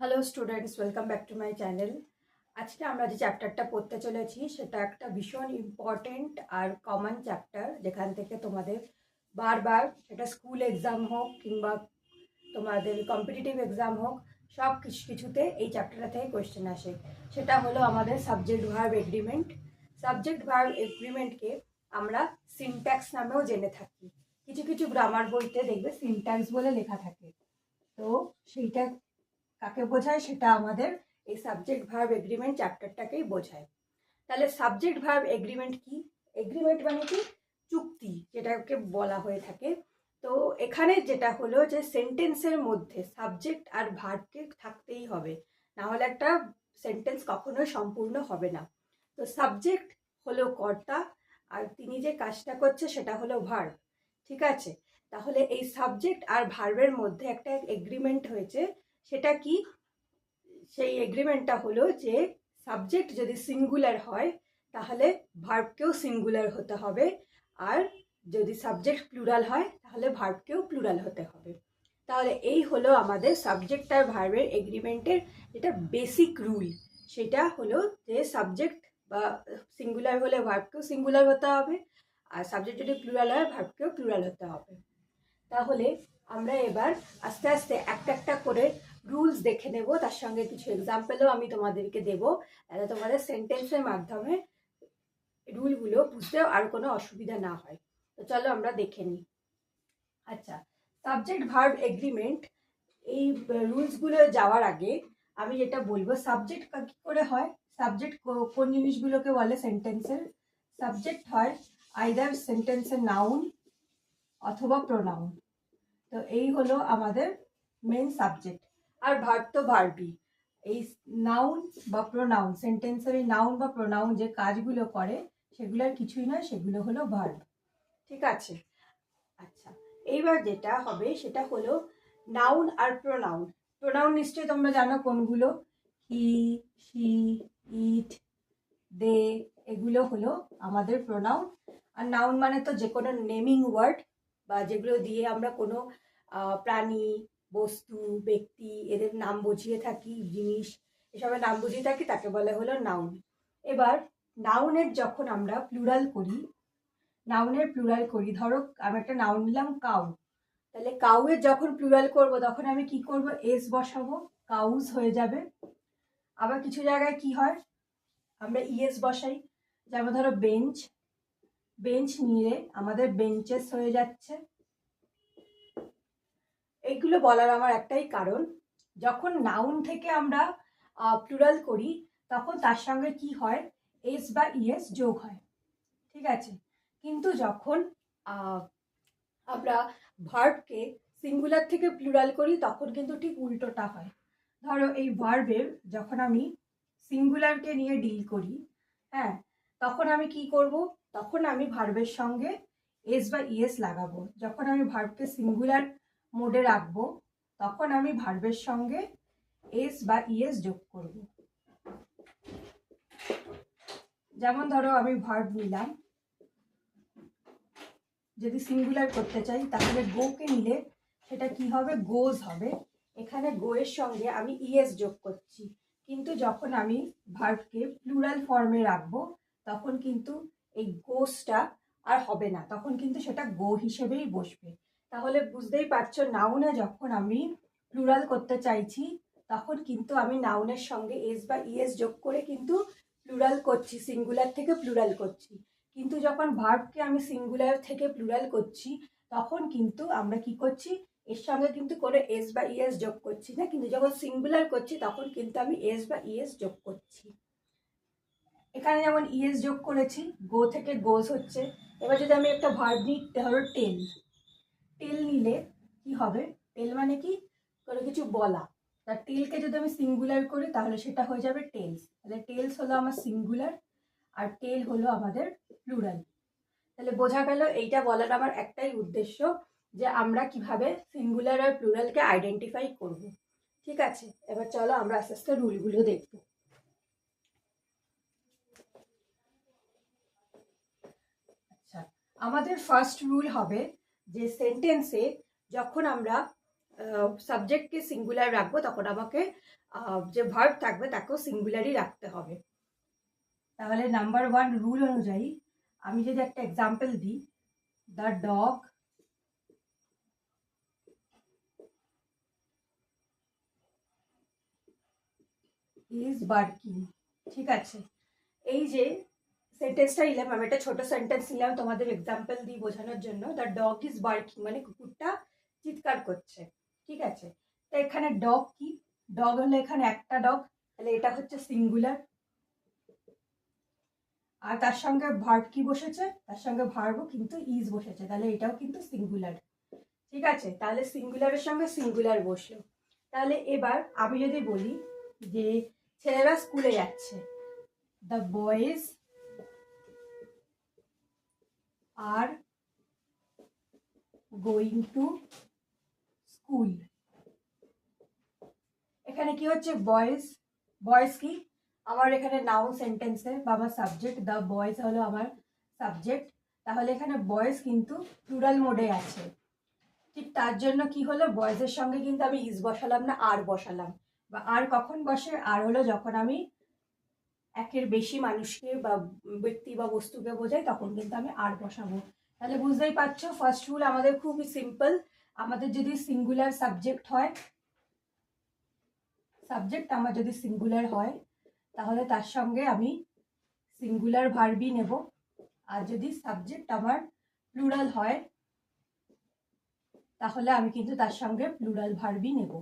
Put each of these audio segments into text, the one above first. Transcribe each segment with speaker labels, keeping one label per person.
Speaker 1: Hello students, welcome back to my channel. আজকে আমরা যে চ্যাপ্টারটা পড়তে চলেছি সেটা একটা ভীষণ ইম্পর্টেন্ট আর কমন চ্যাপ্টার, যেখান থেকে তোমাদের বারবার সেটা স্কুল এক্সাম হোক কিংবা তোমাদের কম্পিটিটিভ এক্সাম হোক, সব কিছুতে এই চ্যাপ্টারটা থেকে কোয়েশ্চেন আসে। সেটা হলো আমাদের subject verb agreement. Subject verb এগ্রিমেন্টকে আমরা সিনট্যাক্স নামেও জেনে থাকি। কিছু কিছু গ্রামার বইতে দেখবে সিনট্যাক্স বলে লেখা থাকে। তো সেইটা কাকে বোঝায়, সেটা আমাদের এই সাবজেক্ট ভার্ব এগ্রিমেন্ট চ্যাপ্টারটাকেই বোঝায়। তাহলে সাবজেক্ট ভার্ব এগ্রিমেন্ট কি? এগ্রিমেন্ট মানে কি? চুক্তি, যেটাকে বলা হয়ে থাকে। তো এখানে যেটা হলো যে সেন্টেন্সের মধ্যে সাবজেক্ট আর ভার্বকে থাকতেই হবে, না হলে একটা সেন্টেন্স কখনোই সম্পূর্ণ হবে না। তো সাবজেক্ট হলো কর্তা, আর তিনি যে কাজটা করছে সেটা হলো ভার্ব। ঠিক আছে, তাহলে এই সাবজেক্ট আর ভার্বের মধ্যে একটা এগ্রিমেন্ট হয়েছে। সেটা কি? সেই এগ্রিমেন্টটা হলো যে সাবজেক্ট যদি সিঙ্গুলার হয় তাহলে ভার্বকেও সিঙ্গুলার হতে হবে, আর যদি সাবজেক্ট প্লুরাল হয় তাহলে ভার্বকেও প্লুরাল হতে হবে। তাহলে এই হলো আমাদের সাবজেক্ট আর ভার্বের এগ্রিমেন্টের যেটা বেসিক রুল। সেটা হলো যে সাবজেক্ট বা সিঙ্গুলার হলে ভার্বকেও সিঙ্গুলার হতে হবে, আর সাবজেক্ট যদি প্লুরাল হয় ভার্বকেও প্লুরাল হতে হবে। তাহলে আমরা এবার আস্তে আস্তে একটা একটা করে রুলস দেখে নেব, তার সঙ্গে কিছু এক্সাম্পলও আমি তোমাদেরকে দেবো, তাহলে তোমাদের সেন্টেন্সের মাধ্যমে রুলগুলো বুঝতেও আর কোনো অসুবিধা না হয়। তো চলো আমরা দেখে নিই। আচ্ছা, সাবজেক্ট ভার্ব এগ্রিমেন্ট, এই রুলসগুলো যাওয়ার আগে আমি যেটা বলবো, সাবজেক্ট কি করে হয়, সাবজেক্ট কোন জিনিসগুলোকে বলে সেন্টেন্সের? সাবজেক্ট হয় আইদার সেন্টেন্সের নাউন অথবা প্রোনাউন। তো এই হলো আমাদের মেন সাবজেক্ট। আর ভার্ব তো ভার্বই। এই নাউন বা প্রোনাউন, সেন্টেন্সের এই নাউন বা প্রোনাউন যে কাজগুলো করে সেগুলো আর কিছুই নয়, সেগুলো হলো ভার্ব। ঠিক আছে। আচ্ছা, এইবার যেটা হবে সেটা হলো নাউন আর প্রোনাউন। প্রোনাউন নিশ্চয়ই তোমরা জানো কোনগুলো। হি, শি, ইট, দে, এগুলো হলো আমাদের প্রোনাউন। আর নাউন মানে তো যে কোনো নেমিং ওয়ার্ড, বা যেগুলো দিয়ে আমরা কোনো প্রাণী, বস্তু, ব্যক্তি এদের নাম বুঝিয়ে থাকি, জিনিস এসবের নাম বুঝিয়ে থাকি, তাকে বলা হলো নাউন। এবার নাউনের যখন আমরা প্লুরাল করি, ধরো আমি একটা নাউন নিলাম কাউ, তাহলে কাউয়ের যখন প্লুরাল করব তখন আমি কি করব? এস বসাবো, কাউজ হয়ে যাবে। আবার কিছু জায়গায় কি হয়, আমরা ইএস বসাই, যেমন ধরো বেঞ্চ, বেঞ্চ নিয়ে আমাদের বেঞ্চেস হয়ে যাচ্ছে। এইগুলো বলার আমার একটাই কারণ, যখন নাউন থেকে আমরা প্লুরাল করি তখন তার সঙ্গে কি হয়? এস বা ইএস যোগ হয়। ঠিক আছে, কিন্তু যখন আমরা ভার্বকে সিঙ্গুলার থেকে প্লুরাল করি তখন কিন্তু ঠিক উল্টোটা হয়। ধরো এই ভার্বের যখন আমি সিঙ্গুলারকে নিয়ে ডিল করি, হ্যাঁ, তখন আমি কি করব? তখন আমি ভার্বের সঙ্গে এস বা ইএস লাগাবো। যখন আমি ভার্বকে সিঙ্গুলার মোডে রাখবো তখন আমি ভার্বের সঙ্গে এস বা ইএস যোগ করব। যেমন ধরো আমি ভার্ব নিলাম, যদি সিঙ্গুলার করতে চাই তাহলে গোকে নিলে সেটা কি হবে? গোজ হবে। এখানে গো এর সঙ্গে আমি ইএস যোগ করছি, কিন্তু যখন আমি ভার্বকে প্লুরাল ফর্মে রাখবো তখন কিন্তু এই গোসটা আর হবে না, তখন কিন্তু সেটা গো হিসেবেই বসবে। তাহলে বুঝতেই পারছো, নাউনে যখন আমি প্লুরাল করতে চাইছি তখন কিন্তু আমি নাউনের সঙ্গে এস বা ইএস যোগ করে কিন্তু প্লুরাল করছি, সিঙ্গুলার থেকে প্লুরাল করছি। কিন্তু যখন ভার্বকে আমি সিঙ্গুলার থেকে প্লুরাল করছি তখন কিন্তু আমরা কি করছি? এর সঙ্গে কিন্তু কোনো এস বা ইএস যোগ করছি না, কিন্তু যখন সিঙ্গুলার করছি তখন কিন্তু আমি এস বা ইএস যোগ করছি। এখানে যেমন ইএস যোগ করেছি, গো থেকে গোজ হচ্ছে। এবার যদি আমি একটা ভার্ব নিই, ধরো টেল, টেল নিলে কি হবে? টেল মানে কি? কোনো কিছু বলা। তার টেলকে যদি আমি সিঙ্গুলার করি তাহলে সেটা হয়ে যাবে টেলস। তাহলে টেলস হলো আমার সিঙ্গুলার আর টেল হলো আমাদের প্লুরাল। তাহলে বোঝা গেল, এইটা বলার আমার একটাই উদ্দেশ্য যে আমরা কিভাবে সিঙ্গুলার আর প্লুরালকে আইডেন্টিফাই করব। ঠিক আছে, এবার চলো আমরা আস্তে আস্তে রুলগুলো দেখব। আচ্ছা, আমাদের ফার্স্ট রুল হবে যে সেন্টেন্সে যখন আমরা সাবজেক্টকে সিঙ্গুলার রাখবো তখন আমাকে যে ভার্ব থাকবে তাকেও সিঙ্গুলারই রাখতে হবে। তাহলে নাম্বার 1 রুল অনুযায়ী আমি যদি একটা এক্সাম্পল দিই, দ্য ডগ ইজ বার্কিং। ঠিক আছে, এই যে সেন্টেন্সটা নিলাম, আমি একটা ছোট সেন্টেন্স নিলাম তোমাদের এক্সাম্পল দিয়ে বোঝানোর জন্য। দ্য ডগ ইজ বার্কিং মানে কুকুরটা চিৎকার করছে। ঠিক আছে, তো এখানে ডগ কি, ডগ হলো এখানে একটা ডগ, তাহলে এটা হচ্ছে সিঙ্গুলার। আর তার সঙ্গে ভার্ব কি বসেছে, তার সঙ্গে ভার্বও কিন্তু ইজ বসেছে, তাহলে এটাও কিন্তু সিঙ্গুলার। ঠিক আছে, তাহলে সিঙ্গুলারের সঙ্গে সিঙ্গুলার বসলো। তাহলে এবার আমি যদি বলি যে ছেলেরা স্কুলে যাচ্ছে, the boys are going to school. এখানে কি হচ্ছে, বয়েজ, বয়েজ কি আমার এখানে নাউন সেন্টেন্সে বা আমার সাবজেক্ট, দ্য বয়েজ হলো আমার সাবজেক্ট, তাহলে এখানে বয়েজ কিন্তু প্লুরাল মোডে আছে। ঠিক তার জন্য কি হলো, বয়েজের সঙ্গে কিন্তু আমি ইজ বসালাম না, আর বসালাম। বা আর কখন বসে, আর হলো যখন আমি একের বেশি মানুষকে বা ব্যক্তি বা বস্তুকে বোঝাই তখন কিন্তু আমি আর বসাবো। তাহলে বুঝতেই পারছো, ফার্স্ট রুল আমাদের খুবই সিম্পল। আমাদের যদি সিঙ্গুলার সাবজেক্ট হয়, সাবজেক্ট আমার যদি সিঙ্গুলার হয় তাহলে তার সঙ্গে আমি সিঙ্গুলার ভার্বই নেব। আর যদি সাবজেক্ট আমার প্লুরাল হয় তাহলে আমি কিন্তু তার সঙ্গে প্লুরাল ভার্বই নেব।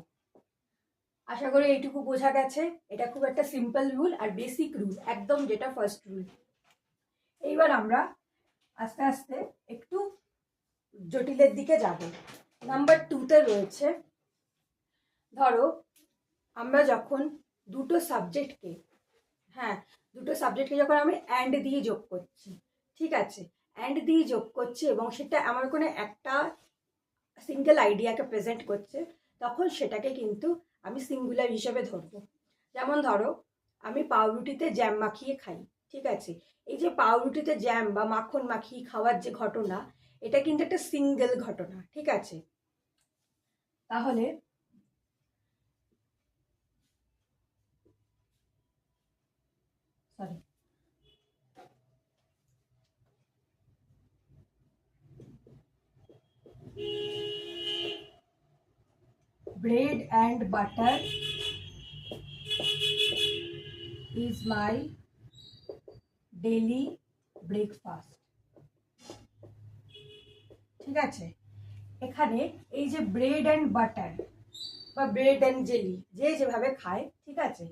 Speaker 1: আশা করি এইটুকু বোঝা গেছে। এটা খুব একটা সিম্পল রুল আর বেসিক রুল, একদম যেটা ফার্স্ট রুল। এইবার আমরা আস্তে আস্তে একটু জটিলের দিকে যাব। নাম্বার 2তে রয়েছে, ধরো আমরা যখন দুটো সাবজেক্টকে, হ্যাঁ দুটো সাবজেক্টকে যখন আমি অ্যান্ড দিয়ে যোগ করছি, ঠিক আছে, অ্যান্ড দিয়ে যোগ করছি এবং সেটা আমার কোনো একটা সিঙ্গেল আইডিয়াকে প্রেজেন্ট করছে, তখন সেটাকে কিন্তু আমি সিঙ্গুলার হিসেবে ধরবো। যেমন ধরো আমি পাউরুটিতে জ্যাম মাখিয়ে খাই। ঠিক আছে, এই যে পাউরুটিতে জ্যাম বা মাখন মাখিয়ে খাওয়ার যে ঘটনা, এটা কিন্তু একটা সিঙ্গেল ঘটনা। ঠিক আছে, তাহলে sorry bread and butter is my daily breakfast। ঠিক আছে, এখানে এই যে ব্রেড অ্যান্ড বাটার বা ব্রেড অ্যান্ড জেলি যে যেভাবে খায়, ঠিক আছে,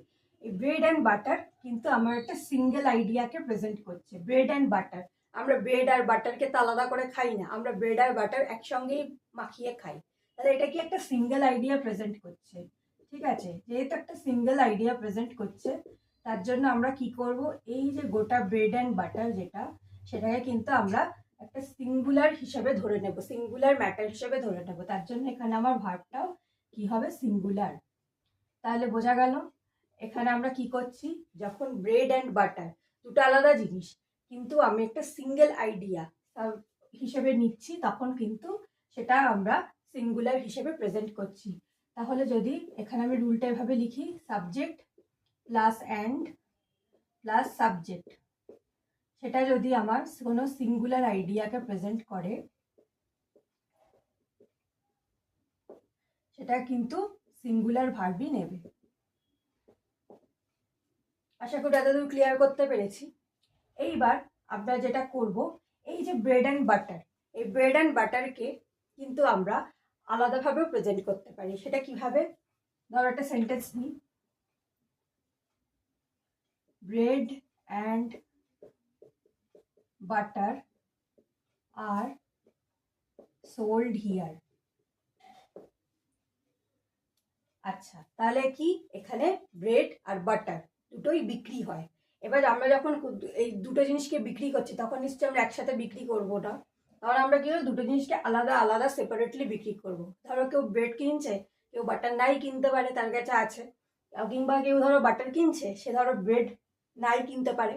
Speaker 1: এই ব্রেড অ্যান্ড বাটার কিন্তু আমার একটা সিঙ্গেল আইডিয়াকে প্রেজেন্ট করছে। ব্রেড অ্যান্ড বাটার, আমরা ব্রেড আর বাটারকে তো আলাদা করে খাই না, আমরা ব্রেড আর বাটার একসঙ্গেই মাখিয়ে খাই। তাহলে এটা কি একটা সিঙ্গেল আইডিয়া প্রেজেন্ট করছে। ঠিক আছে, যেহেতু একটা সিঙ্গেল আইডিয়া প্রেজেন্ট করছে তার জন্য আমরা কি করব, এই যে গোটা ব্রেড অ্যান্ড বাটার যেটা, সেটাকে কিন্তু আমরা একটা সিঙ্গুলার হিসেবে ধরে নেব, সিঙ্গুলার ম্যাটার হিসেবে ধরে নেব। তার জন্য এখানে আমার ভার্বটাও কি হবে, সিঙ্গুলার। তাহলে বোঝা গেল এখানে আমরা কি করছি, যখন ব্রেড অ্যান্ড বাটার দুটো আলাদা জিনিস কিন্তু আমি একটা সিঙ্গেল আইডিয়া হিসেবে নিচ্ছি, তখন কিন্তু সেটা আমরা সিঙ্গুলার হিসেবে প্রেজেন্ট করছি। তাহলে যদি এখানে আমি রুলটা এভাবে লিখি, subject plus and plus subject, সেটা যদি আমার কোনো সিঙ্গুলার আইডিয়াকে প্রেজেন্ট করে সেটা কিন্তু সিঙ্গুলার ভার্বই নেবে। আশা করি এতদূর ক্লিয়ার করতে পেরেছি। এইবার আমরা যেটা করব, এই যে ব্রেড অ্যান্ড বাটার, এই ব্রেড অ্যান্ড বাটারকে কিন্তু আমরা আলাদাভাবেও প্রেজেন্ট করতে পারি। সেটা কিভাবে, ধরো একটা সেন্টেন্স নিই, bread and butter are sold here. আচ্ছা, তাহলে কি এখানে ব্রেড আর বাটার দুটোই বিক্রি হয়। এবার আমরা যখন এই দুটো জিনিসকে বিক্রি করছি তখন নিশ্চয়ই আমরা একসাথে বিক্রি করব না, তখন আমরা কি দুটো জিনিসকে আলাদা আলাদা সেপারেটলি বিক্রি করব। ধরো কেউ ব্রেড কিনছে, কেউ বাটার নাই কিনতে পারে, তার কাছে আছে, কিংবা কেউ ধরো বাটার কিনছে, সে ধরো ব্রেড নাই কিনতে পারে।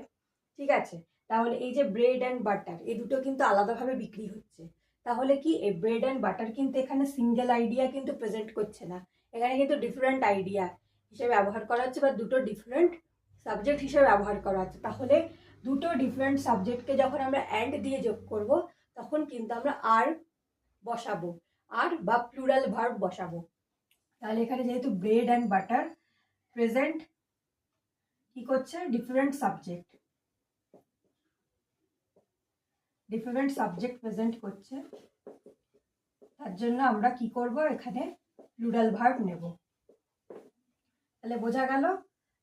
Speaker 1: ঠিক আছে, তাহলে এই যে ব্রেড অ্যান্ড বাটার এই দুটো কিন্তু আলাদাভাবে বিক্রি হচ্ছে। তাহলে কি এই ব্রেড অ্যান্ড বাটার কিন্তু এখানে সিঙ্গেল আইডিয়া কিন্তু প্রেজেন্ট করছে না, এখানে কিন্তু ডিফারেন্ট আইডিয়া হিসেবে ব্যবহার করা হচ্ছে বা দুটো ডিফারেন্ট সাবজেক্ট হিসেবে ব্যবহার করা হচ্ছে। তাহলে দুটো ডিফারেন্ট সাবজেক্টকে যখন আমরা অ্যান্ড দিয়ে যোগ করব তখন কিন্তু আমরা আর বসাবো, আর বা প্লুরাল ভার্ব বসাবো। তাহলে এখানে যেহেতু ব্রেড অ্যান্ড বাটার প্রেজেন্ট কি করছে, ডিফারেন্ট সাবজেক্ট প্রেজেন্ট করছে, তার জন্য আমরা কি করব, এখানে প্লুরাল ভার্ব নেব। তাহলে বোঝা গেল।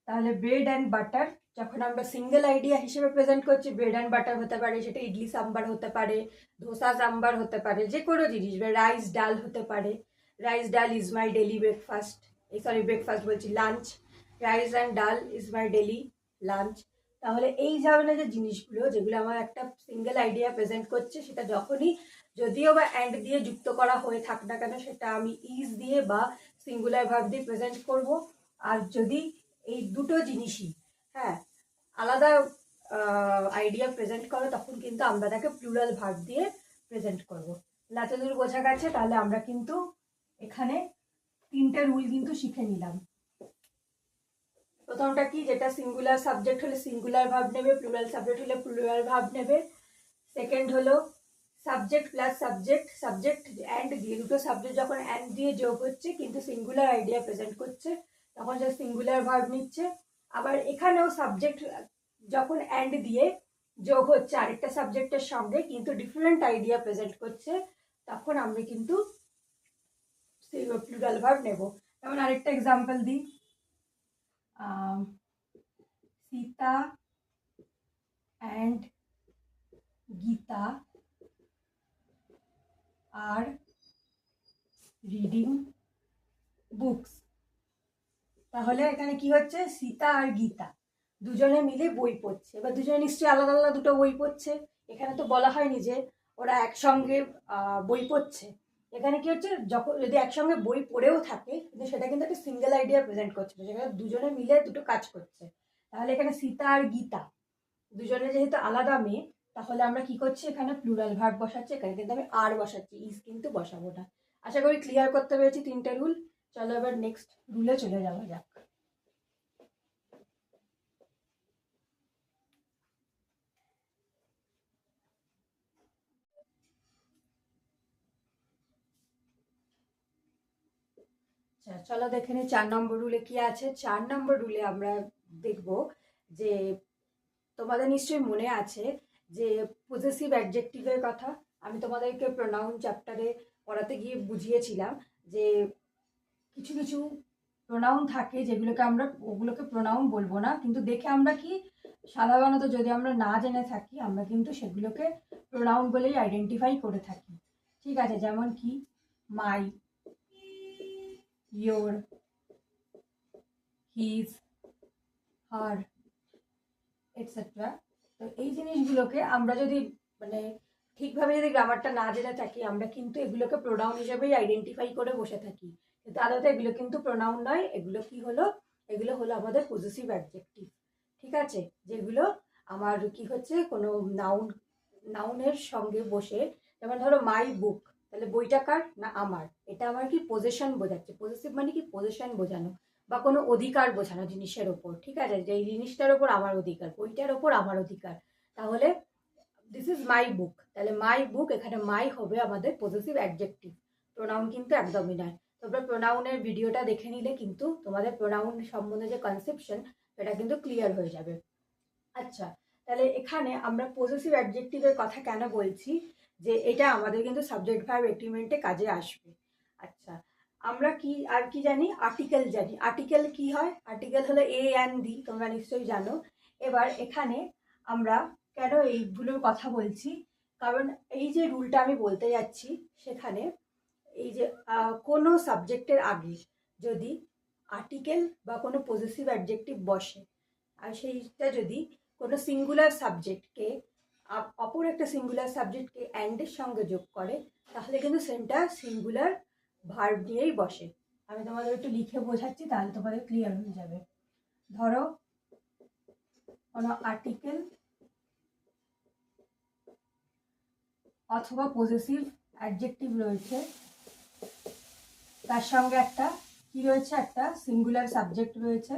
Speaker 1: তাহলে ব্রেড অ্যান্ড বাটার যখন আমরা সিঙ্গেল আইডিয়া হিসেবে প্রেজেন্ট করছি, ব্রেড অ্যান্ড বাটার হতে পারে সেটা ইডলি সাম্বার হতে পারে, ধোসা সাম্বার হতে পারে, যে কোনো জিনিস, রাইস ডাল হতে পারে। রাইস ডাল is my daily breakfast, breakfast বলছি, লাঞ্চ। রাইস অ্যান্ড ডাল ইজ মাই ডেলি লাঞ্চ। তাহলে এই ধরনের যে জিনিসগুলো যেগুলো আমার একটা সিঙ্গেল আইডিয়া প্রেজেন্ট করছে, সেটা যখনই যদিও বা অ্যান্ড দিয়ে যুক্ত করা হয়ে থাক না কেন, সেটা আমি ইজ দিয়ে বা সিঙ্গুলার ভার্ব দিয়ে প্রেজেন্ট করব। আর যদি এই দুটো জিনিসই আলাদা আইডিয়া প্রেজেন্ট করে, তখন কিন্তু আমরা তাকে প্লুরাল ভার্ব দিয়ে প্রেজেন্ট করব। এতদূর বোঝা গেছে। তাহলে আমরা কিন্তু এখানে তিনটে রুল কিন্তু শিখে নিলাম। প্রথমটা কি, যেটা সিঙ্গুলার সাবজেক্ট হলে সিঙ্গুলার ভার্ব নেবে, প্লুরাল সাবজেক্ট হলে প্লুরাল ভার্ব নেবে। সেকেন্ড হলো সাবজেক্ট প্লাস সাবজেক্ট অ্যান্ড দিয়ে, দুটো সাবজেক্ট যখন অ্যান্ড দিয়ে যোগ হচ্ছে কিন্তু সিঙ্গুলার আইডিয়া প্রেজেন্ট করছে, তখন সে সিঙ্গুলার ভার্ব নিচ্ছে। আবার এখানেও সাবজেক্ট যখন অ্যান্ড দিয়ে যোগ হচ্ছে আরেকটা সাবজেক্টের সঙ্গে কিন্তু ডিফারেন্ট আইডিয়া প্রেজেন্ট করছে, তখন আমরা কিন্তু প্লুরাল ভার্ব নেব। যেমন আরেকটা এক্সাম্পল দিই, সীতা অ্যান্ড গীতা আর রিডিং বুকস। তাহলে এখানে কি হচ্ছে, সীতা আর গীতা দুজনে মিলে বই পড়ছে। এবার দুজনে নিশ্চয়ই আলাদা আলাদা দুটো বই পড়ছে, এখানে তো বলা হয়নি যে ওরা একসঙ্গে বই পড়ছে। এখানে কি হচ্ছে, যখন যদি একসঙ্গে বই পড়েও থাকে কিন্তু সেটা কিন্তু একটা সিঙ্গেল আইডিয়া প্রেজেন্ট করছে, যেখানে দুজনে মিলে দুটো কাজ করছে। তাহলে এখানে সীতা আর গীতা দুজনে যেহেতু আলাদা মেয়ে, তাহলে আমরা কি করছি, এখানে প্লুরাল ভার্ব বসাচ্ছি, এখানে কিন্তু আমি আর বসাচ্ছি, ইজ কিন্তু বসাবো না। আশা করি ক্লিয়ার করতে পেরেছি তিনটে রুল। চলো এবার নেক্সট রুলে চলে যাওয়া যাক। চলো দেখে নিই 4 নম্বর রুলে কি আছে। 4 নম্বর রুলে আমরা দেখব যে তোমাদের নিশ্চয়ই মনে আছে যে পজেসিভ অ্যাডজেক্টিভের কথা আমি তোমাদেরকে প্রোনাউন চ্যাপ্টারে পড়াতে গিয়ে বুঝিয়েছিলাম যে কিছু কিছু প্রোনাউন থাকে যেগুলোকে আমরা ওগুলোকে প্রোনাউন বলবো না, কিন্তু দেখে আমরা কি সাধারণত যদি আমরা না জেনে থাকি আমরা কিন্তু সেগুলোকে প্রোনাউন বলেই আইডেন্টিফাই করে থাকি। ঠিক আছে, যেমন কি মাই, your, his, her, এটসেট্রা। তো এই জিনিসগুলোকে আমরা যদি মানে ঠিকভাবে যদি গ্রামারটা না জেনে থাকি, আমরা কিন্তু এগুলোকে প্রোনাউন হিসেবেই আইডেন্টিফাই করে বসে থাকি, কিন্তু আদতে এগুলো কিন্তু প্রোনাউন নয়। এগুলো কি হলো, এগুলো হলো আমাদের পজেসিভ অ্যাডজেক্টিভ। ঠিক আছে, যেগুলো আমার কি হচ্ছে কোনো নাউনের সঙ্গে বসে, যেমন ধরো মাই বুক, তাহলে বইটা কার না আমার, এটা আমার কি পজেশন বোঝাচ্ছে। পজেসিভ মানে কি পজেশন বোঝানো বা কোনো অধিকার বোঝানো জিনিসের ওপর। ঠিক আছে, যে এই জিনিসটার ওপর আমার অধিকার, বইটার ওপর আমার অধিকার। তাহলে দিস ইজ মাই বুক, তাহলে মাই বুক, এখানে মাই হবে আমাদের পজেসিভ অ্যাডজেক্টিভ, প্রোনাউন কিন্তু একদমই নয়। তোমরা প্রোনাউনের ভিডিওটা দেখে নিলে কিন্তু তোমাদের প্রোনাউন সম্বন্ধে যে কনসেপশন সেটা কিন্তু ক্লিয়ার হয়ে যাবে। আচ্ছা, তাহলে এখানে আমরা পজেসিভ অ্যাডজেক্টিভের কথা কেন বলছি, যে এটা আমাদের কিন্তু সাবজেক্ট ভার্ব এগ্রিমেন্টে কাজে আসবে। আচ্ছা, আমরা কি আর কি জানি, আর্টিকেল জানি। আর্টিকেল কি হয়, আর্টিকেল হলো এ অ্যান্ড দি, তোমরা নিশ্চয়ই জানো। এবার এখানে আমরা কেন এইগুলোর কথা বলছি, কারণ এই যে রুলটা আমি বলতে যাচ্ছি সেখানে এই যে কোনো সাবজেক্টের আগে যদি আর্টিকেল বা কোনো পজেসিভ অ্যাডজেক্টিভ বসে, আর সেইটা যদি কোনো সিঙ্গুলার সাবজেক্টকে অপর একটা সিঙ্গুলার সাবজেক্টকে অ্যান্ডের সঙ্গে যোগ করে, তাহলে কিন্তু সেটা সিঙ্গুলার ভার্ব দিয়েই বসে। আমি তোমাদের একটু লিখে বোঝাচ্ছি, তাহলে তোমাদের ক্লিয়ার হয়ে যাবে। ধরো কোনো আর্টিকেল অথবা পজেসিভ অ্যাডজেক্টিভ রয়েছে, তার সঙ্গে একটা কি রয়েছে, একটা সিঙ্গুলার সাবজেক্ট রয়েছে,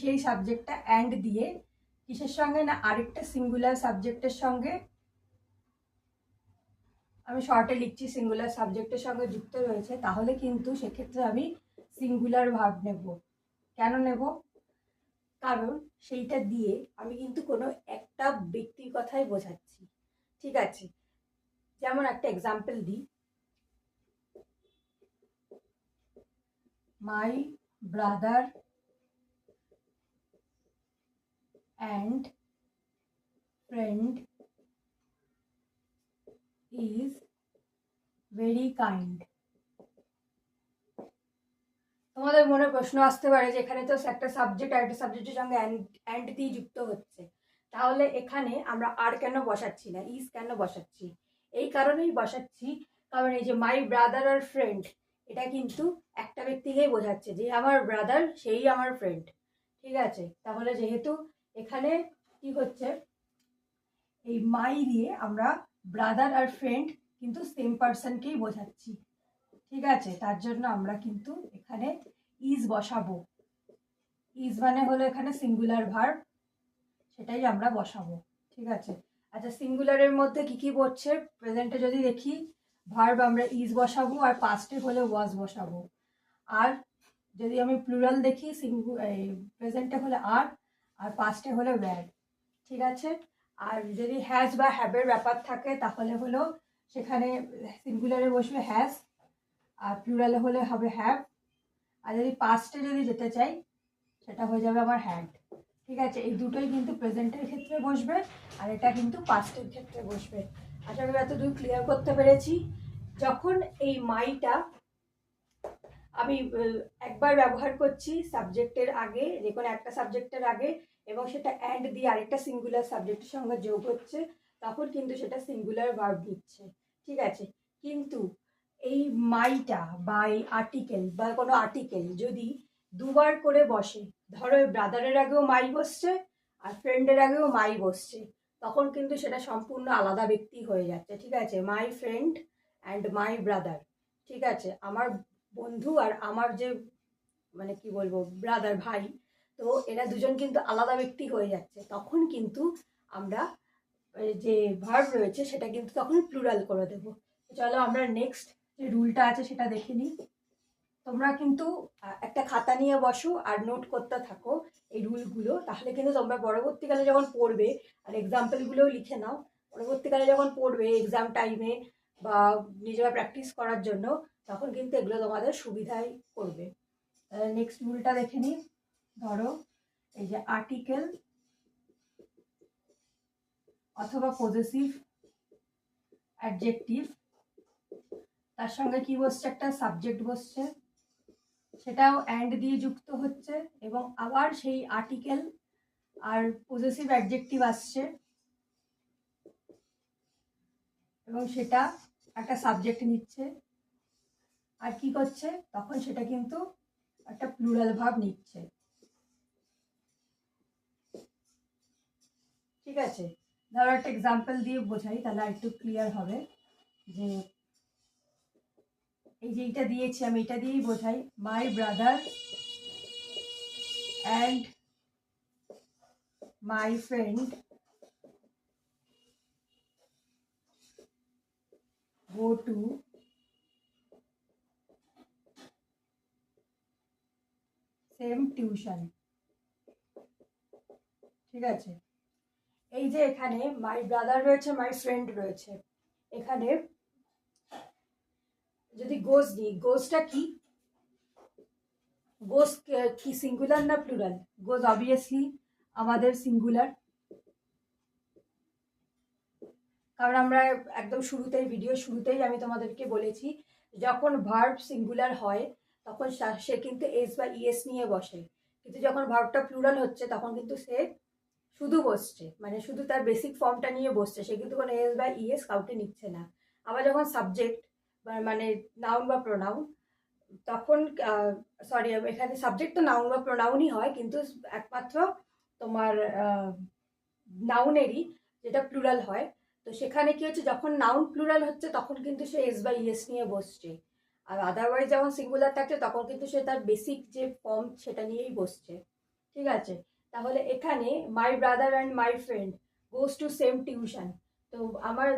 Speaker 1: সেই সাবজেক্টটা অ্যান্ড দিয়ে কিসের সঙ্গে না আরেকটা সিঙ্গুলার সাবজেক্টের সঙ্গে, আমি শর্টে লিখছি সিঙ্গুলার সাবজেক্টের সঙ্গে যুক্ত রয়েছে, তাহলে কিন্তু সেক্ষেত্রে আমি সিঙ্গুলার ভার্ব নেব। কেন নেব? কারণ সেইটা দিয়ে আমি কিন্তু কোনো একটা ব্যক্তির কথাই বোঝাচ্ছি। ঠিক আছে, যেমন একটা এক্সাম্পল দিই, my brother and friend is very kind. তোমাদের মনে প্রশ্ন আসতে পারে যে এখানে তো একটা সাবজেক্ট আর একটা সাবজেক্টের সঙ্গে অ্যান্ড দিয়ে যুক্ত হচ্ছে, তাহলে এখানে আমরা আর কেন বসাচ্ছি না, ইজ কেন বসাচ্ছি? এই কারণেই বসাচ্ছি, কারণ এই যে মাই ব্রাদার আর ফ্রেন্ড, এটা কিন্তু একটা ব্যক্তিকেই বোঝাচ্ছে, যে আমার ব্রাদার সেই আমার ফ্রেন্ড। ঠিক আছে, তাহলে যেহেতু এখানে কি হচ্ছে, এই মাই দিয়ে আমরা ব্রাদার আর ফ্রেন্ড কিন্তু সেম পার্সনকেই বোঝাচ্ছি। ঠিক আছে, তার জন্য আমরা কিন্তু এখানে ইজ বসাবো। ইজ মানে হলো এখানে সিঙ্গুলার ভার্ব, সেটাই আমরা বসাবো। ঠিক আছে, আচ্ছা সিঙ্গুলারের মধ্যে কি কি পড়ছে, প্রেজেন্টে যদি দেখি ভার্ব আমরা ইজ বসাবো, আর পাস্টে হলে ওয়াজ বসাবো। আর যদি আমি প্লুরাল দেখি, প্রেজেন্টে হলে আর পাস্টে হলে ওয়্যার। ঠিক আছে, আর যদি হ্যাজ বা হ্যাবের ব্যাপার থাকে তাহলে হলো সেখানে সিঙ্গুলারে বসবে হ্যাজ, আর প্লুরালে হলে হবে হ্যাভ, আর যদি পাস্টে যদি যেতে চাই সেটা হয়ে যাবে আমার হ্যাড। ঠিক আছে, এই দুটোই কিন্তু প্রেজেন্টের ক্ষেত্রে বসবে, আর এটা কিন্তু পাস্টের ক্ষেত্রে বসবে। আশা করি এতদূর ক্লিয়ার করতে পেরেছি। যখন এই মাইটা আমি একবার ব্যবহার করছি সাবজেক্টের আগে, যে কোনো একটা সাবজেক্টের আগে, এবং সেটা অ্যান্ড দিয়ে আরেকটা সিঙ্গুলার সাবজেক্টের সঙ্গে যোগ হচ্ছে, তখন কিন্তু সেটা সিঙ্গুলার ভার্ব নিচ্ছে। ঠিক আছে, কিন্তু এই মাইটা বা এই আর্টিকেল বা কোনো আর্টিকেল যদি দুবার করে বসে, ধরো ব্রাদারের আগেও মাই বসছে আর ফ্রেন্ডের আগেও মাই বসছে, তখন কিন্তু সেটা সম্পূর্ণ আলাদা ব্যক্তি হয়ে যাচ্ছে। ঠিক আছে, my friend and my brother. ঠিক আছে, আমার বন্ধু আর আমার যে মানে কি বলবো ব্রাদার ভাই, তো এরা দুজন কিন্তু আলাদা ব্যক্তি হয়ে যাচ্ছে, তখন কিন্তু আমরা যে ভার্ব রয়েছে সেটা কিন্তু তখন প্লুরাল করে দেব। চলো আমরা নেক্সট যে রুলটা আছে সেটা দেখে নিই। তোমরা কিন্তু একটা খাতা নিয়ে বসো আর নোট করতে থাকো এই রুলগুলো, তাহলে কিন্তু তোমরা পরবর্তীকালে যখন পড়বে, আর এক্সাম্পলগুলোও লিখে নাও, পরবর্তীকালে যখন পড়বে এক্সাম টাইমে বা নিজেরা প্র্যাকটিস করার জন্য, তখন কিন্তু এগুলো তোমাদের সুবিধাই করবে। নেক্সট রুলটা দেখে নিই। ধরো এই যে আর্টিকেল অথবা পজেসিভ অ্যাডজেক্টিভ, তার সঙ্গে কি বসছে, একটা সাবজেক্ট বসছে, সেটাও অ্যান্ড দিয়ে যুক্ত হচ্ছে, এবং আবার সেই আর্টিকেল আর পজেসিভ অ্যাডজেক্টিভ আসছে, এবং সেটা একটা সাবজেক্ট নিচ্ছে, আর কি করছে তখন সেটা কিন্তু একটা প্লুরাল ভাব নিচ্ছে। ঠিক আছে, ধরো একটা এক্সাম্পল দিয়ে বোঝাই, তাহলে একটু ক্লিয়ার হবে। যে এই যে এইটা দিয়েছি আমি, এটা দিয়েই বোঝাই, my brother and my friend go to same tuition। ঠিক আছে, এই যে এখানে মাই ব্রাদার রয়েছে, মাই ফ্রেন্ড রয়েছে, এখানে যদি গোজ নিই, গোজটা কি, গোজ কি সিঙ্গুলার না প্লুরাল? গোজ অবভিয়াসলি আমাদের সিঙ্গুলার, কারণ আমরা একদম শুরুতেই ভিডিও শুরুতেই আমি তোমাদেরকে বলেছি, যখন ভার্ব সিঙ্গুলার হয় তখন সে কিন্তু এস বা ইএস নিয়ে বসে, কিন্তু যখন ভার্বটা প্লুরাল হচ্ছে তখন কিন্তু সে শুধু বসছে, মানে শুধু তার বেসিক ফর্মটা নিয়ে বসছে, সে কিন্তু কোনো এস বা ইএস কাউকে নিচ্ছে না। আবার যখন সাবজেক্ট মানে নাউন বা প্রোনাউন, তখন সরি এখানে সাবজেক্ট তো নাউন বা প্রোনাউনই হয়, কিন্তু একমাত্র তোমার নাউনেরই যেটা প্লুরাল হয়, তো সেখানে কি হচ্ছে, যখন নাউন প্লুরাল হচ্ছে তখন কিন্তু সে এস বা ইএস নিয়ে বসছে, আর আদারওয়াইজ যখন সিঙ্গুলার থাকছে তখন কিন্তু সে তার বেসিক যে ফর্ম সেটা নিয়েই বসছে। ঠিক আছে, তাহলে এখানে my brother and my friend goes to same tuition. তো আমার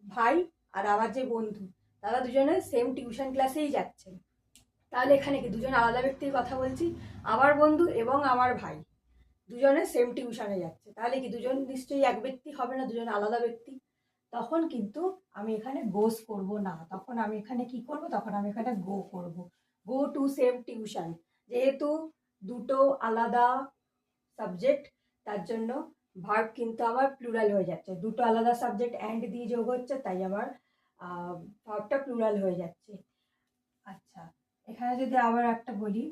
Speaker 1: ভাই আর আমার যে বন্ধু, তারা দুজনে সেম টিউশন ক্লাসেই যাচ্ছেন। তাহলে এখানে কি দুজন আলাদা ব্যক্তির কথা বলছি? আমার বন্ধু এবং আমার ভাই দুজনে সেম টিউশনে যাচ্ছে, তাহলে কি দুজন নিশ্চয়ই এক ব্যক্তি হবে না, দুজন আলাদা ব্যক্তি। তখন কিন্তু আমি এখানে গোস করব না, তখন আমি এখানে কি করব, তখন আমি এখানে গো করব, গো টু সেম টিউশন। যেহেতু দুটো আলাদা সাবজেক্ট, তার জন্য ভার্ব কিন্তু আমার প্লুরাল হয়ে যাচ্ছে, দুটো আলাদা সাবজেক্ট অ্যান্ড দিয়ে যোগ হচ্ছে, তাই আমার ভার্বটা প্লুরাল হয়ে যাচ্ছে। আচ্ছা, এখানে যদি আবার একটা বলি,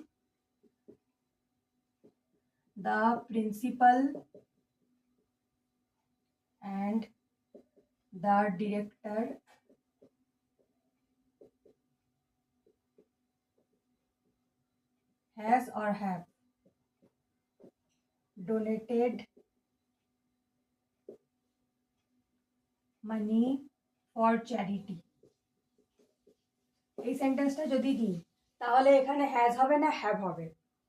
Speaker 1: the principal and the director has or have donated money for charity। এই সেন্টেন্সটা যদি দিই তাহলে এখানে হ্যাজ হবে না হ্যাভ হবে।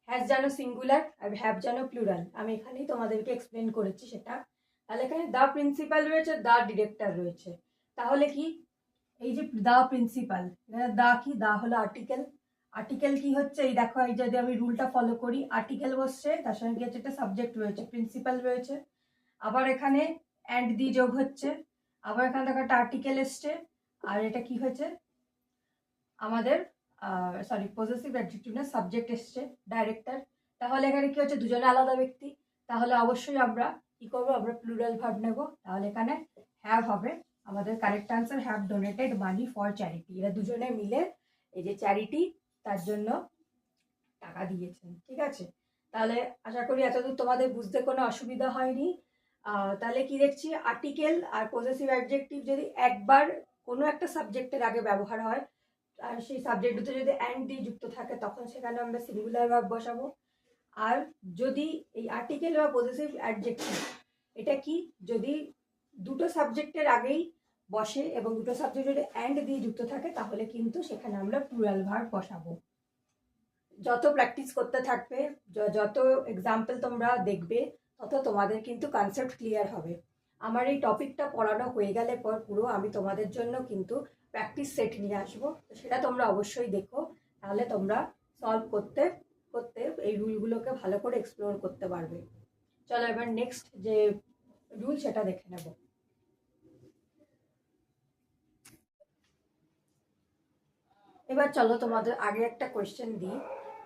Speaker 1: হ্যাজ যেন সিঙ্গুলার আর হ্যাভ যেন প্লুরাল, আমি এখানেই তোমাদেরকে এক্সপ্লেন করেছি সেটা। তাহলে এখানে দ্য প্রিন্সিপাল রয়েছে, দ্য ডিরেক্টর রয়েছে, তাহলে কি এই যে দ্য প্রিন্সিপাল, এখানে দা কি, দা হলো আর্টিকেল। আর্টিকেল কি হচ্ছে, এই দেখো, এই যদি আমি রুলটা ফলো করি, আর্টিকেল বসছে, তার সঙ্গে কি হচ্ছে, একটা সাবজেক্ট রয়েছে, প্রিন্সিপাল রয়েছে, আবার এখানে অ্যান্ড দি যোগ হচ্ছে, আবার এখানে দেখো একটা আর্টিকেল এসছে, আর এটা কি হয়েছে আমাদের সরি পজেসিভ অ্যাডজেক্টিভ না, সাবজেক্ট এসছে ডাইরেক্টর। তাহলে এখানে কি হচ্ছে, দুজনে আলাদা ব্যক্তি, তাহলে অবশ্যই আমরা কি করবো, আমরা প্লুরাল ভার্ব নেব। তাহলে এখানে হ্যাভ হবে আমাদের correct answer, have donated money for charity. এরা দুজনে মিলে এই যে চ্যারিটি, তার জন্য টাকা দিয়েছেন। ঠিক আছে, তাহলে আশা করি এতদূর তোমাদের বুঝতে কোনো অসুবিধা হয়নি। তাহলে কি দেখছি, আর্টিকেল আর পজেসিভ অ্যাডজেক্টিভ যদি একবার কোনো একটা সাবজেক্টের আগে ব্যবহার হয়, আর সেই সাবজেক্ট দুটো যদি অ্যান্ড দিয়ে যুক্ত থাকে, তখন সেখানে আমরা সিঙ্গুলার ভার্ব বসাবো। আর যদি এই আর্টিকেল বা পজেসিভ অ্যাডজেক্টিভ, এটা কি, যদি দুটো সাবজেক্টের আগেই বসে এবং দুটো সাবজেক্ট যদি অ্যান্ড দিয়ে যুক্ত থাকে, তাহলে কিন্তু সেখানে আমরা প্লুরাল ভার্ব বসাবো। যত প্র্যাকটিস করতে থাকবে, যত এক্সাম্পল তোমরা দেখবে, তত তোমাদের কিন্তু কনসেপ্ট ক্লিয়ার হবে। আমার এই টপিকটা পড়ানো হয়ে গেলে পর পুরো আমি তোমাদের জন্য কিন্তু প্র্যাকটিস সেট নিয়ে আসবো, তো সেটা তোমরা অবশ্যই দেখো, তাহলে তোমরা সলভ করতে করতে এই রুলগুলোকে ভালো করে এক্সপ্লোর করতে পারবে। চলো এবার নেক্সট যে রুল সেটা দেখে নেব। এবার চলো তোমাদের আগে একটা কোয়েশ্চেন দিই,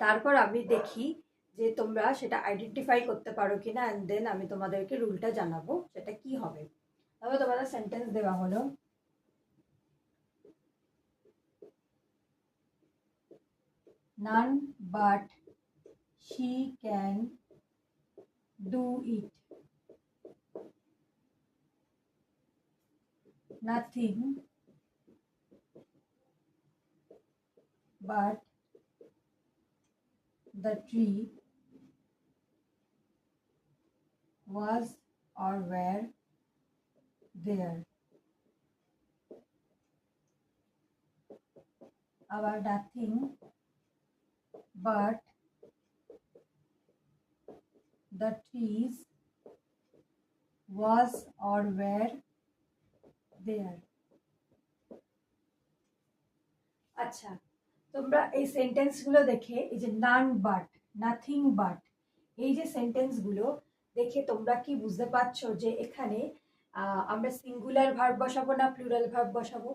Speaker 1: তারপর আমি দেখি যে তোমরা সেটা আইডেন্টিফাই করতে পারো কিনা, অ্যান্ড দেন আমি তোমাদেরকে রুলটা জানাবো সেটা কি হবে। তবে তোমাদের সেন্টেন্স দেওয়া হলো, none but she can do it, nothing but the tree was or were there। আবার nothing but the trees was or were there। আচ্ছা, তোমরা এই সেন্টেন্সগুলো দেখে, এই যে নান বাট, নাথিং বাট, এই যে সেন্টেন্সগুলো দেখে তোমরা কি বুঝতে পারছো যে এখানে আমরা সিঙ্গুলার ভার্ব বসাবো না প্লুরাল ভার্ব বসাবো?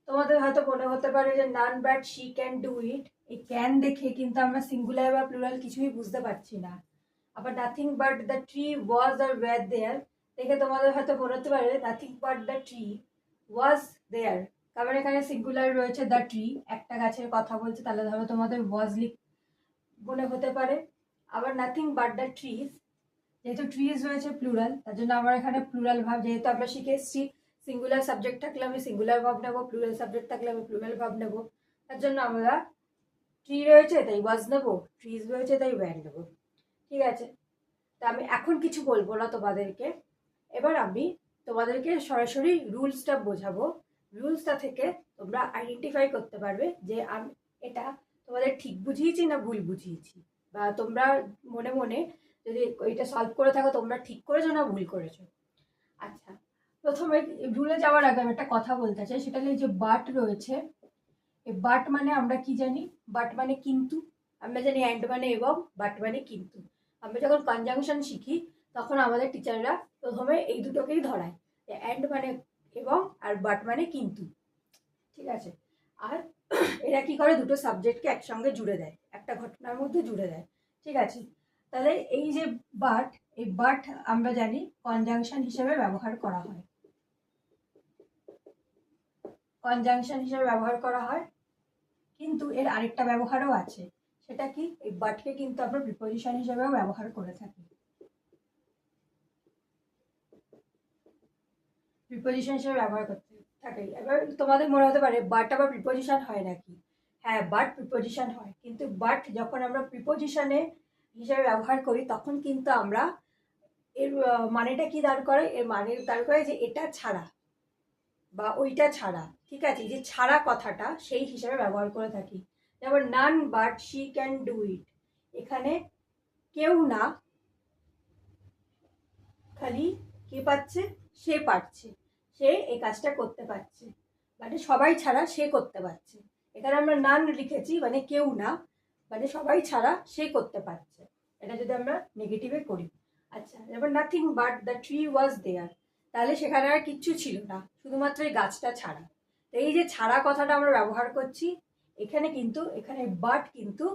Speaker 1: তোমাদের হয়তো মনে হতে পারে যে none but she can do it, এই ক্যান দেখে কিন্তু আমরা সিঙ্গুলার বা প্লুরাল কিছুই বুঝতে পারছি না। আবার nothing but the tree was আর ওয়্যার দেয়ার দেখে তোমাদের হয়তো মনে হতে পারে nothing but the tree was there, কারণ এখানে সিঙ্গুলার রয়েছে, দ্য ট্রি একটা গাছের কথা বলছে, তাহলে ধরো তোমাদের ওয়াজ মনে হতে পারে। আবার নাথিং বাট দ্য ট্রিজ, যেহেতু ট্রিজ রয়েছে প্লুরাল, তার জন্য আমার এখানে প্লুরাল ভাব, যেহেতু আমরা শিখে এসেছি সিঙ্গুলার সাবজেক্ট থাকলে আমি সিঙ্গুলার ভাব নেবো, প্লুরাল সাবজেক্ট থাকলে আমি প্লুরাল ভাব নেবো, তার জন্য আমরা ট্রি রয়েছে তাই ওয়াজ নেবো, ট্রিজ রয়েছে তাই ওয়্যার নেবো। ঠিক আছে, তা আমি এখন কিছু বলবো না তোমাদেরকে, এবার আমি তোমাদেরকে সরাসরি রুলসটা বোঝাবো। রুলসটা থেকে তোমরা আইডেন্টিফাই করতে পারবে যে আমি এটা তোমাদের ঠিক বুঝিয়েছি না ভুল বুঝিয়েছি, বা তোমরা মনে মনে যদি এটা সলভ করে থাকো তোমরা ঠিক করেছো না ভুল করেছো। আচ্ছা, প্রথমে রুলে যাওয়ার আগে আমি একটা কথা বলতে চাই, সেটা হলো যে বাট রয়েছে, এই বাট মানে আমরা কি জানি? বাট মানে কিন্তু। আমরা জানি অ্যান্ড মানে এবং, বাট মানে কিন্তু। আমরা যখন কনজাংশন শিখি তখন আমাদের টিচাররা প্রথমে এই দুটোকেই ধরায়, অ্যান্ড মানে এবং আর বাট মানে কিন্তু। ঠিক আছে? আর এরা কি করে, দুটো সাবজেক্টকে একসঙ্গে জুড়ে দেয়, একটা ঘটনার মধ্যে জুড়ে দেয়। ঠিক আছে? তাহলে এই যে বাট, এই বাট আমরা জানি কনজাংশন হিসেবে ব্যবহার করা হয়, কনজাংশন হিসেবে ব্যবহার করা হয়। কিন্তু এর আরেকটা ব্যবহারও আছে, সেটা কি, এই বাটকে কিন্তু আমরা প্রিপোজিশন হিসেবেও ব্যবহার করে থাকি। প্রিপোজিশন হিসেবে ব্যবহার করতে থাকে। এবার তোমাদের মনে হতে পারে বাট আবার প্রিপোজিশন হয় নাকি? হ্যাঁ, বাট প্রিপোজিশন হয়, কিন্তু বাট যখন আমরা প্রিপোজিশনে হিসেবে ব্যবহার করি তখন কিন্তু আমরা এর মানেটা কি দাঁড় করে, এর মানে দাঁড় করে যে এটা ছাড়া বা ওইটা ছাড়া। ঠিক আছে? যে ছাড়া কথাটা সেই হিসেবে ব্যবহার করে থাকি। যেমন none but she can do it, এখানে কেউ না, খালি কে পাচ্ছে, সে পারছে, সে এই কাজটা করতে পারছে, মানে সবাই ছাড়া সে করতে পারছে। এখানে আমরা নান লিখেছি মানে কেউ না, মানে সবাই ছাড়া সে করতে পারছে। এটা যদি আমরা নেগেটিভে করি। আচ্ছা, যেমন nothing but the tree was there, তাহলে সেখানে আর কিচ্ছু ছিল না, শুধুমাত্র এই গাছটা ছাড়া। তো এই যে ছাড়া কথাটা আমরা ব্যবহার করছি এখানে, কিন্তু এখানে বাট কিন্তু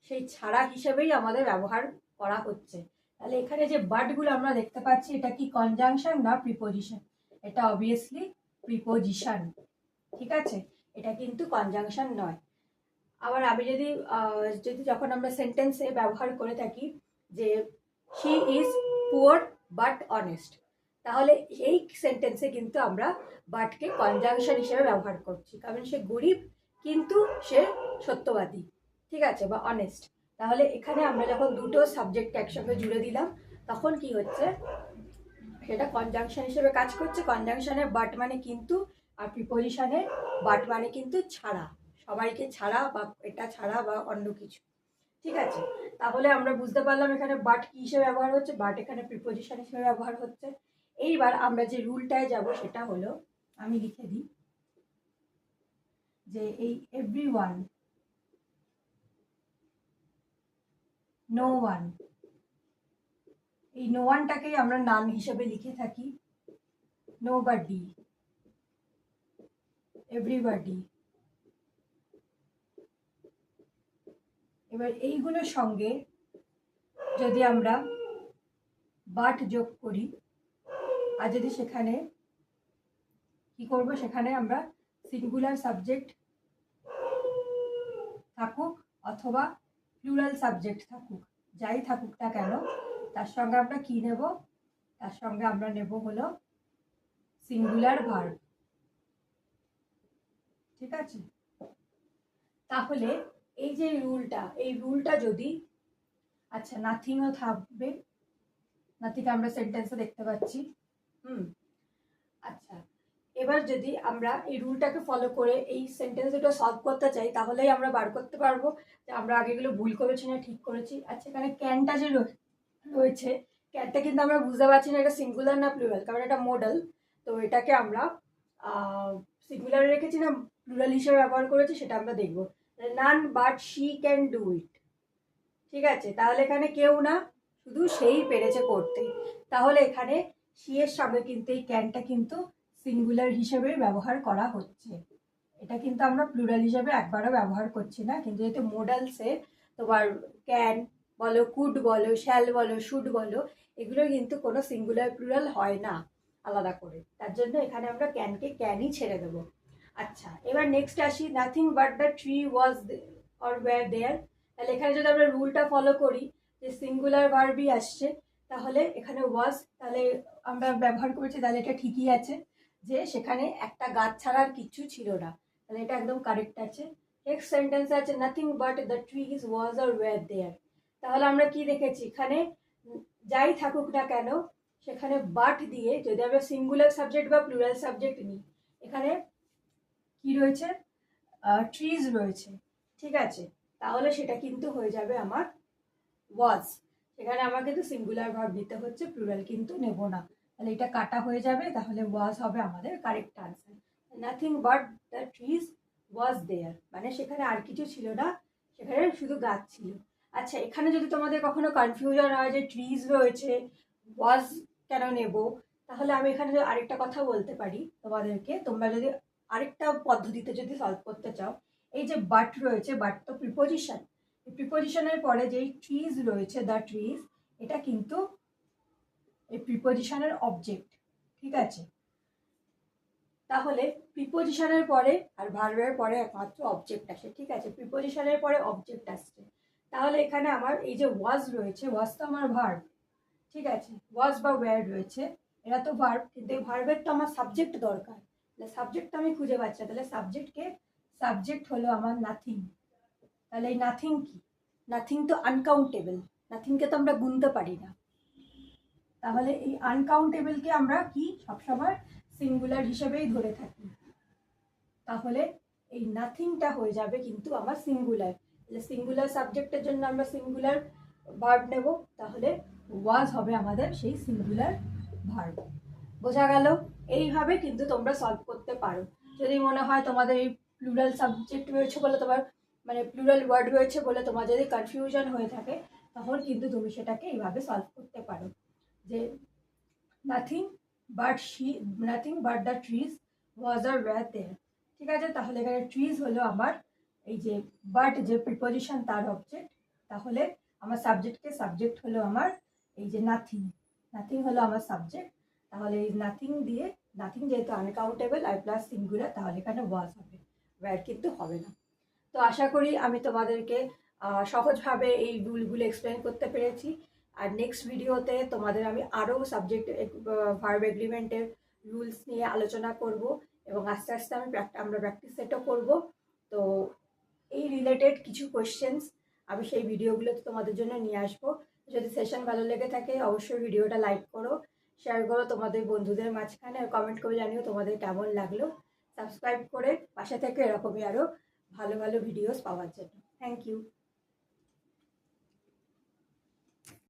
Speaker 1: সেই ছাড়া হিসেবেই আমাদের ব্যবহার করা হচ্ছে। তাহলে এখানে যে বাটগুলো আমরা দেখতে পাচ্ছি এটা কি কনজাংশন না প্রিপোজিশন? এটা অবভিয়াসলি প্রিপোজিশন। ঠিক আছে? এটা কিন্তু কনজাংশন নয়। আবার আমি যদি যদি যখন আমরা সেন্টেন্সে ব্যবহার করে থাকি যে she is poor but honest, তাহলে এই সেন্টেন্সে কিন্তু আমরা বাটকে কনজাংশন হিসেবে ব্যবহার করছি, কারণ সে গরিব কিন্তু সে সত্যবাদী। ঠিক আছে? বা অনেস্ট। তাহলে এখানে আমরা যখন দুটো সাবজেক্ট একসঙ্গে জুড়ে দিলাম তখন কি হচ্ছে, সেটা কনজাংশন হিসেবে কাজ করছে। কনজাংশনে বাট মানে কিন্তু, আর প্রিপোজিশনে বাট মানে কিন্তু ছাড়া, সবাইকে ছাড়া বা এটা ছাড়া বা অন্য কিছু। ঠিক আছে? তাহলে আমরা বুঝতে পারলাম এখানে বাট কি হিসেবে ব্যবহার হচ্ছে, বাট এখানে প্রিপোজিশন হিসেবে ব্যবহার হচ্ছে। এইবার আমরা যে রুলটায় যাব সেটা হলো, আমি লিখে দিই যে এই এভরিওয়ান, নো ওয়ান, এই নো ওয়ানটাকেই আমরা নান হিসেবে লিখে থাকি। Nobody, everybody. এবার এইগুলোর সঙ্গে যদি আমরা বাট যোগ করি, আর যদি সেখানে কি করব, সেখানে আমরা সিঙ্গুলার সাবজেক্ট থাকুক অথবা প্লুরাল সাবজেক্ট থাকুক, যাই থাকুক না কেন, তার সঙ্গে আমরা কি নেব, তার সঙ্গে আমরা নেব হলো সিঙ্গুলার ভার্ব। ঠিক আছে? তাহলে এই যে রুলটা, এই রুলটা যদি, আচ্ছা নাথিংও থাকবে, নাথিং আমরা সেন্টেন্সে দেখতে পাচ্ছি। আচ্ছা, এবার যদি আমরা এই রুলটাকে ফলো করে এই সেন্টেন্স দুটো সলভ করতে চাই তাহলেই আমরা বার করতে পারবো যে আমরা আগেগুলো ভুল করেছি না ঠিক করেছি। আচ্ছা, এখানে ক্যানটা যে রয়েছে, ক্যানটা কিন্তু আমরা বুঝতে পারছি না এটা সিঙ্গুলার না প্লুরাল, কারণ এটা মডেল। তো এটাকে আমরা সিঙ্গুলার রেখেছি না প্লুরাল হিসেবে ব্যবহার করেছি সেটা আমরা দেখবো। None but she can do it. ঠিক আছে? তাহলে এখানে কেউ না, শুধু সেই পেরেছে করতে। তাহলে এখানে শি এর সঙ্গে কিন্তু এই ক্যানটা কিন্তু সিঙ্গুলার হিসেবে ব্যবহার করা হচ্ছে, এটা কিন্তু আমরা প্লুরাল হিসেবে একবারও ব্যবহার করছি না। কিন্তু যেহেতু মোডালসে তোমার ক্যান বলো, কুড বলো, শ্যাল বলো, শুড বলো, এগুলো কিন্তু কোনো সিঙ্গুলার প্লুরাল হয় না আলাদা করে, তার জন্য এখানে আমরা ক্যানকে ক্যানই ছেড়ে দেবো। আচ্ছা, এবার নেক্সট আসি, nothing but the tree was or were there. তাহলে এখানে যদি আমরা রুলটা ফলো করি যে সিঙ্গুলার ভার্বই আসছে, তাহলে এখানে ওয়াজ, তাহলে আমরা ব্যবহার করেছি, তাহলে এটা ঠিকই আছে যে সেখানে একটা গাছ ছাড়া আর কিচ্ছু ছিল না, তাহলে এটা একদম কারেক্ট আছে। নেক্সট সেন্টেন্স আছে nothing but the trees was or were there. তাহলে আমরা কি দেখেছি, এখানে যাই থাকুক না কেন সেখানে বাট দিয়ে যদি আমরা সিঙ্গুলার সাবজেক্ট বা প্লুরাল সাবজেক্ট নিই, এখানে কি রয়েছে, ট্রিজ রয়েছে, ঠিক আছে, তাহলে সেটা কিন্তু হয়ে যাবে আমার ওয়াজ। সেখানে আমাকে তো সিঙ্গুলার ভার্ব নিতে হচ্ছে, প্লুরাল কিন্তু নেব না, তাহলে এটা কাটা হয়ে যাবে, তাহলে ওয়াজ হবে আমাদের correct answer. Nothing but the trees was there, মানে সেখানে আর কিছু ছিল না, সেখানে শুধু গাছ ছিল। আচ্ছা, এখানে যদি তোমাদের কখনো কনফিউশন হয় যে ট্রিজ রয়েছে ওয়াজ কেন নেব, তাহলে আমি এখানে আরেকটা কথা বলতে পারি তোমাদেরকে, তোমরা যদি আরেকটা পদ্ধতিতে যদি সলভ করতে চাও, এই যে বাট রয়েছে, বাট তো প্রিপোজিশন, প্রিপোজিশনের পরে যেই ট্রিজ রয়েছে, দ্য ট্রিজ, এটা কিন্তু এই প্রিপোজিশনের অবজেক্ট, ঠিক আছে, তাহলে প্রিপোজিশনের পরে আর ভার্বের পরে একমাত্র অবজেক্ট আসে, ঠিক আছে, প্রিপোজিশনের পরে অবজেক্ট আসছে, তাহলে এখানে আমার এই যে ওয়াজ রয়েছে, ওয়াজ তো আমার ভার্ব, ঠিক আছে, ওয়াজ বা ওয়্যার রয়েছে, এরা তো ভার্ব, কিন্তু এই ভার্বের তো আমার সাবজেক্ট দরকার, তাহলে সাবজেক্ট তো আমি খুঁজে পাচ্ছি না, তাহলে সাবজেক্ট হলো আমার নাথিং। তাহলে এই নাথিং কি, নাথিং তো আনকাউন্টেবল, নাথিংকে তো আমরা গুনতে পারি না, তাহলে এই আনকাউন্টেবলকে আমরা কি সবসময় সিঙ্গুলার হিসেবেই ধরে থাকি, তাহলে এই নাথিংটা হয়ে যাবে কিন্তু আমার সিঙ্গুলার, তাহলে সিঙ্গুলার সাবজেক্টের জন্য আমরা সিঙ্গুলার ভার্ব নেব, তাহলে ওয়াজ হবে আমাদের সেই সিঙ্গুলার ভার্ব। বোঝা গেল? এইভাবে কিন্তু তোমরা সলভ করতে পারো। যদি মনে হয় তোমাদের এই প্লুরাল সাবজেক্ট রয়েছে বলে তোমার, মানে প্লুরাল ওয়ার্ড রয়েছে বলে তোমার যদি কনফিউশন হয়ে থাকে, তখন কিন্তু তুমি সেটাকে এইভাবে সলভ করতে পারো যে nothing but the trees was আর ওয়্যার দেয়ার, ঠিক আছে, তাহলে এখানে ট্রিজ হলো আমার এই যে বাট যে প্রিপোজিশন তার অবজেক্ট, তাহলে আমার সাবজেক্ট হলো আমার এই যে নাথিং, নাথিং হলো আমার সাবজেক্ট, তাহলে এই নাথিং দিয়ে, নাথিং যেহেতু আনকাউন্টেবল আর প্লাস সিঙ্গুলার, তাহলে এখানে ওয়াজ হবে, ওয়্যার কিন্তু হবে না। তো আশা করি আমি তোমাদেরকে সহজভাবে এই রুলগুলো এক্সপ্লেন করতে পেরেছি, আর নেক্সট ভিডিওতে তোমাদের আমি আরও সাবজেক্ট ভার্ব এগ্রিমেন্টের রুলস নিয়ে আলোচনা করব, এবং আস্তে আস্তে আমরা প্র্যাকটিস সেটও করব। তো এই রিলেটেড কিছু কোয়েশ্চেন্স আমি সেই ভিডিওগুলোতে তোমাদের জন্য নিয়ে আসবো। যদি সেশন ভালো লেগে থাকে অবশ্যই ভিডিওটা লাইক করো, শেয়ার করো তোমাদের বন্ধুদের মাঝখানে, আর কমেন্ট করে জানিও তোমাদের কেমন লাগলো। সাবস্ক্রাইব করে পাশে থেকে এরকমই আরও ভালো ভালো ভিডিওস পাওয়ার জন্য। Thank you.